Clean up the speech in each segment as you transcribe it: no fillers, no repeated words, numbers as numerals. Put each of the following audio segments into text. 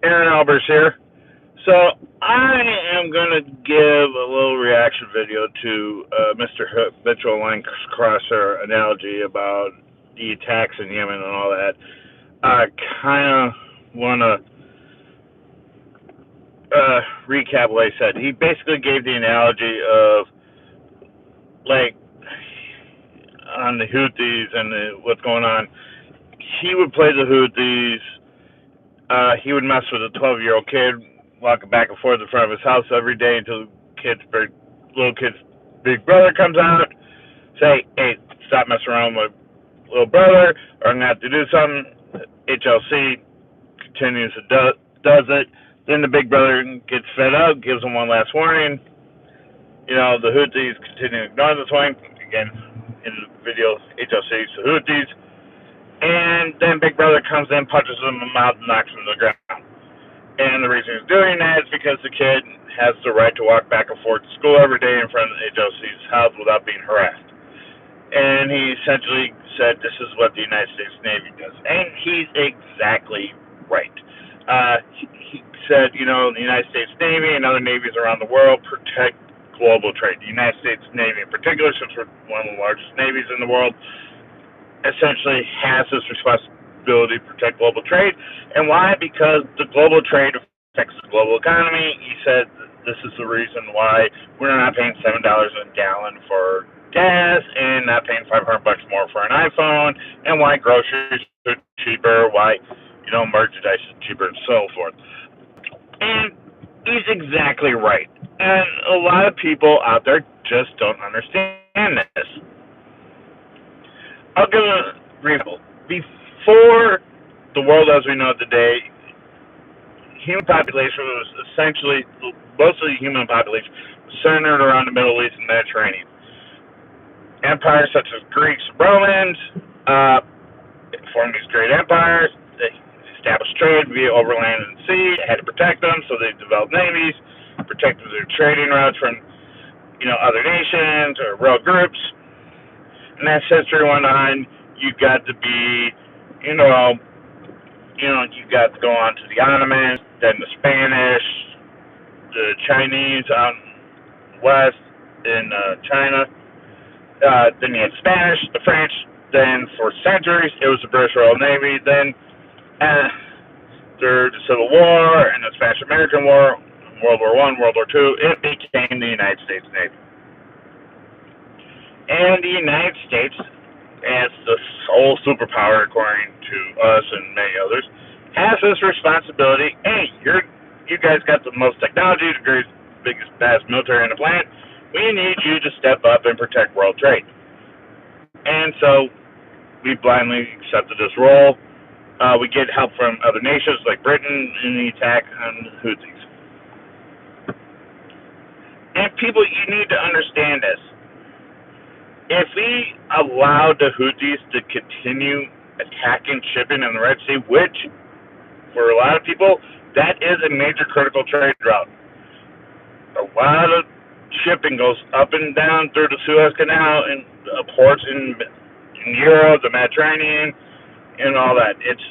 Aaron Albers here. So I am going to give a little reaction video to Mr. Habitual line crosser analogy about the attacks in Yemen and all that. I kind of want to recap what he said. He basically gave the analogy of, like, on the Houthis and what's going on. He would play the Houthis. He would mess with a 12-year-old kid walking back and forth in front of his house every day until little kid's big brother comes out, say, hey, stop messing around with my little brother, or I'm going to have to do something. HLC continues to does it. Then the big brother gets fed up, gives him one last warning. The Houthis continue to ignore this warning. Again, in the video, HLC's the Houthis. And then Big Brother comes in, punches him in the mouth, and knocks him to the ground. And the reason he's doing that is because the kid has the right to walk back and forth to school every day in front of the HLC's house without being harassed. And he essentially said this is what the United States Navy does. And he's exactly right. He said, the United States Navy and other navies around the world protect global trade. The United States Navy in particular, since we're one of the largest navies in the world, essentially has this responsibility to protect global trade. And why? Because the global trade affects the global economy. He said this is the reason why we're not paying $7 a gallon for gas and not paying $500 more for an iPhone, and why groceries are cheaper, why merchandise is cheaper, and so forth. And he's exactly right. And a lot of people out there just don't understand this. I'll give a brief example. Before the world as we know it today, human population was essentially, most of the human population was centered around the Middle East and Mediterranean. Empires such as Greeks, Romans, formed these great empires. They established trade via overland and sea. They had to protect them, so they developed navies, protected their trading routes from, other nations or rogue groups. And as history went on, you got to be, you got to go on to the Ottomans, then the Spanish, the Chinese out west in China. Then you had Spanish, the French. Then for centuries, it was the British Royal Navy. Then after the Civil War and the Spanish-American War, World War I, World War II, it became the United States Navy. And the United States, as the sole superpower, according to us and many others, has this responsibility. Hey, you guys got the most technology, the biggest, best military on the planet. We need you to step up and protect world trade. And so we blindly accepted this role. We get help from other nations like Britain in the attack on the Houthis. And people, you need to understand this. If we allow the Houthis to continue attacking shipping in the Red Sea, which, for a lot of people, that is a major critical trade route. A lot of shipping goes up and down through the Suez Canal and ports in Europe, the Mediterranean, and all that. It's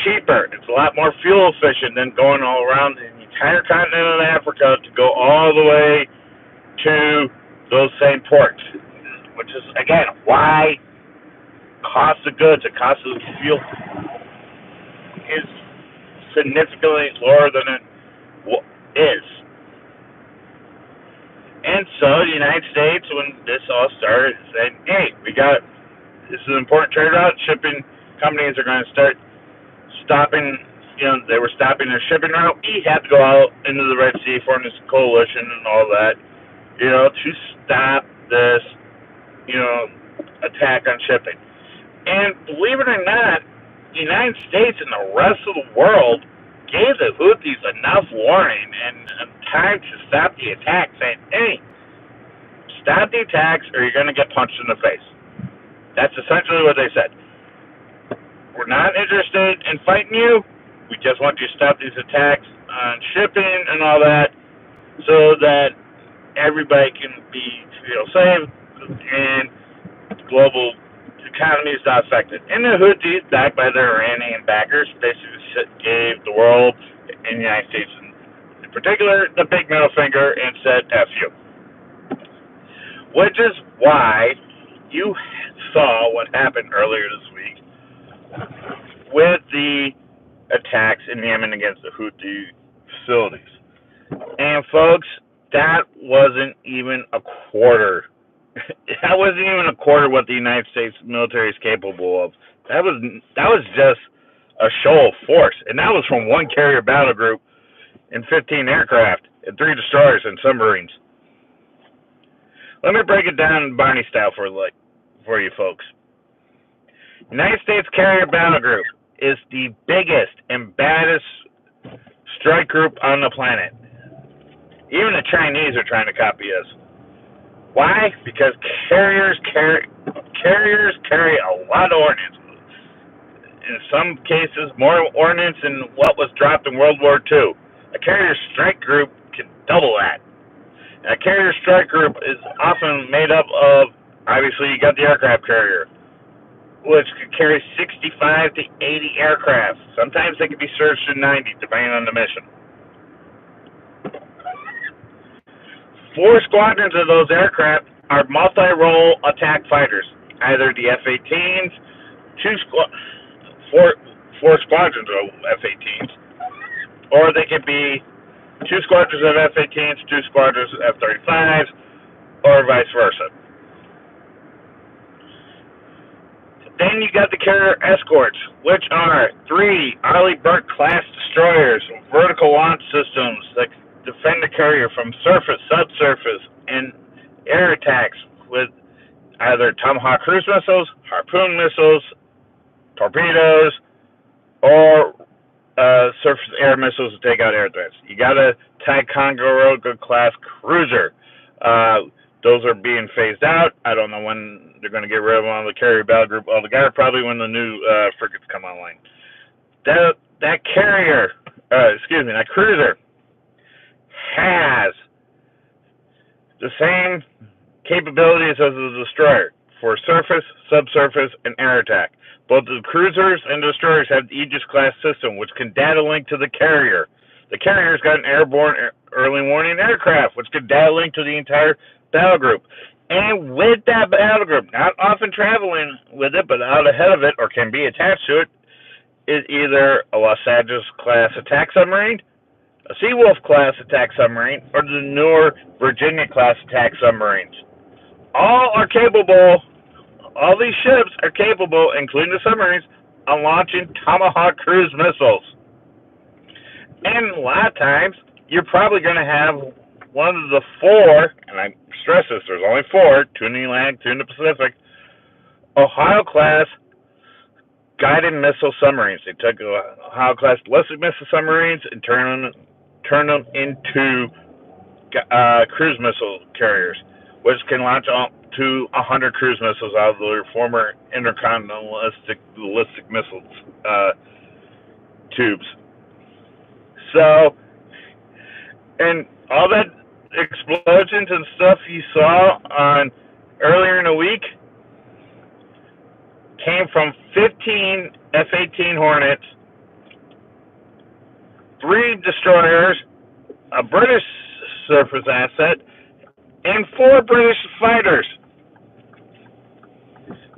cheaper. It's a lot more fuel efficient than going all around the entire continent of Africa to go all the way to those same ports. Which is, again, why cost of goods and cost of fuel is significantly lower than it is. And so the United States, when this all started, said, hey, this is an important trade route. Shipping companies are going to start stopping, they were stopping their shipping route. We had to go out into the Red Sea, form this coalition and all that, to stop this attack on shipping. And believe it or not, the United States and the rest of the world gave the Houthis enough warning and time to stop the attack, saying, hey, stop the attacks or you're going to get punched in the face. That's essentially what they said. We're not interested in fighting you. We just want you to stop these attacks on shipping and all that so that everybody can feel safe and the global economy is not affected. And the Houthis, backed by their Iranian backers, basically gave the world, and the United States in particular, the big middle finger and said, F you. Which is why you saw what happened earlier this week with the attacks in Yemen against the Houthi facilities. And folks, that wasn't even a quarter. That wasn't even a quarter what the United States military is capable of. That was just a show of force, and that was from one carrier battle group and 15 aircraft and 3 destroyers and submarines. Let me break it down Barney style for you folks. United States carrier battle group is the biggest and baddest strike group on the planet. Even the Chinese are trying to copy us. Why? Because carriers carry a lot of ordnance. In some cases, more ordnance than what was dropped in World War II. A carrier strike group can double that. And a carrier strike group is often made up of, obviously, you got the aircraft carrier, which could carry 65 to 80 aircraft. Sometimes they could be surged to 90, depending on the mission. 4 squadrons of those aircraft are multi-role attack fighters, either the F-18s, 4 squadrons of F-18s, or they could be 2 squadrons of F-18s, 2 squadrons of F-35s, or vice versa. Then you got the carrier escorts, which are 3 Arleigh Burke-class destroyers, vertical launch systems that defend the carrier from surface, subsurface, and air attacks with either Tomahawk cruise missiles, Harpoon missiles, torpedoes, or surface air missiles to take out air threats. You got a Ticonderoga-class cruiser. Those are being phased out. I don't know when they're going to get rid of them on the carrier battle group altogether, probably when the new frigates come online. That cruiser has the same capabilities as the destroyer for surface, subsurface, and air attack. Both the cruisers and destroyers have the Aegis-class system, which can data link to the carrier. The carrier's got an airborne early warning aircraft, which can data link to the entire battle group. And with that battle group, not often traveling with it, but out ahead of it, or can be attached to it, is either a Los Angeles-class attack submarine, a Seawolf-class attack submarine, or the newer Virginia-class attack submarines. All these ships are capable, including the submarines, of launching Tomahawk cruise missiles. And a lot of times, you're probably going to have one of the 4, and I stress this, there's only 4, 2 in the Atlantic, 2 in the Pacific, Ohio-class guided missile submarines. They took Ohio-class ballistic missile submarines and turned them into cruise missile carriers, which can launch up to 100 cruise missiles out of their former intercontinental ballistic missiles tubes. So, and all that explosions and stuff you saw on earlier in the week came from 15 F-18 Hornets, 3 destroyers, a British surface asset, and 4 British fighters.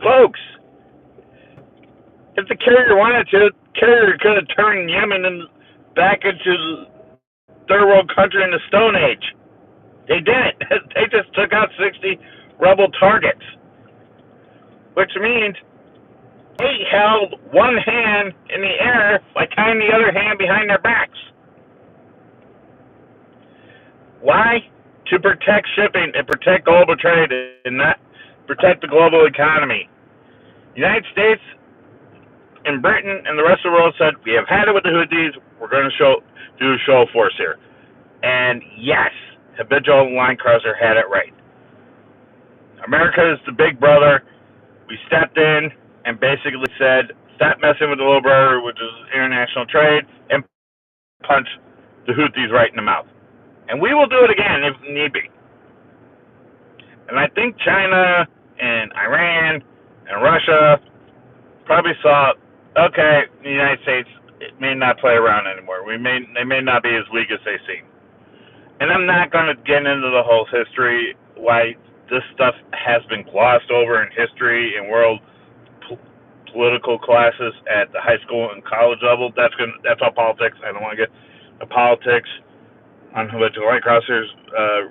Folks, if the carrier wanted to, the carrier could have turned Yemen back into third world country in the Stone Age. They didn't. They just took out 60 rebel targets, which means they held one hand in the air by tying the other hand behind their backs. Why? To protect shipping and protect global trade and not protect the global economy. The United States and Britain and the rest of the world said, we have had it with the Houthis, we're going to do a show of force here. And yes, Habitual line crosser had it right. America is the big brother. We stepped in and basically said, stop messing with the little brother, which is international trade, and punch the Houthis right in the mouth. And we will do it again if need be. And I think China and Iran And Russia probably saw, okay, the United States may not play around anymore. They may not be as weak as they seem. And I'm not going to get into the whole history why this stuff has been glossed over in history and world political classes at the high school and college level. That's all politics. I don't want to get the politics on Habitual White Crossers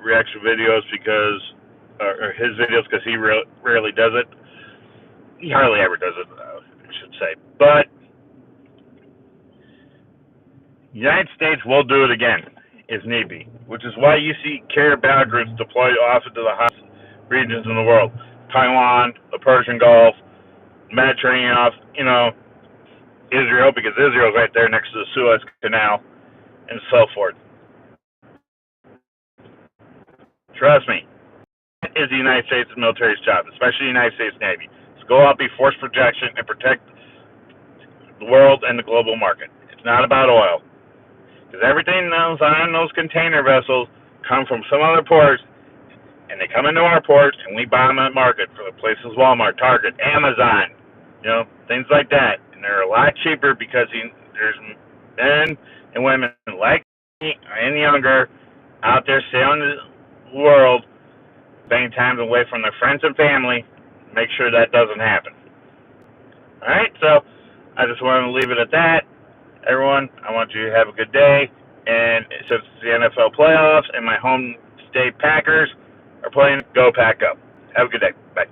reaction videos because, or his videos, because he rarely does it. He hardly ever does it, I should say. But the United States will do it again, if need be, which is why you see carrier battle groups deployed off into the hottest regions in the world. Taiwan, the Persian Gulf, Mediterranean off, Israel, because Israel's right there next to the Suez Canal, and so forth. Trust me, that is the United States military's job, especially the United States Navy. Is go out, be force projection, and protect the world and the global market. It's not about oil. Because everything those on those container vessels come from some other ports, and they come into our ports, and we buy them at market for the places Walmart, Target, Amazon, things like that. And they're a lot cheaper because there's men and women like me and younger out there sailing the world, spending time away from their friends and family. Make sure that doesn't happen. All right, so I just wanted to leave it at that. Everyone, I want you to have a good day. And since it's the NFL playoffs and my home state Packers are playing, go Pack Go. Have a good day. Bye.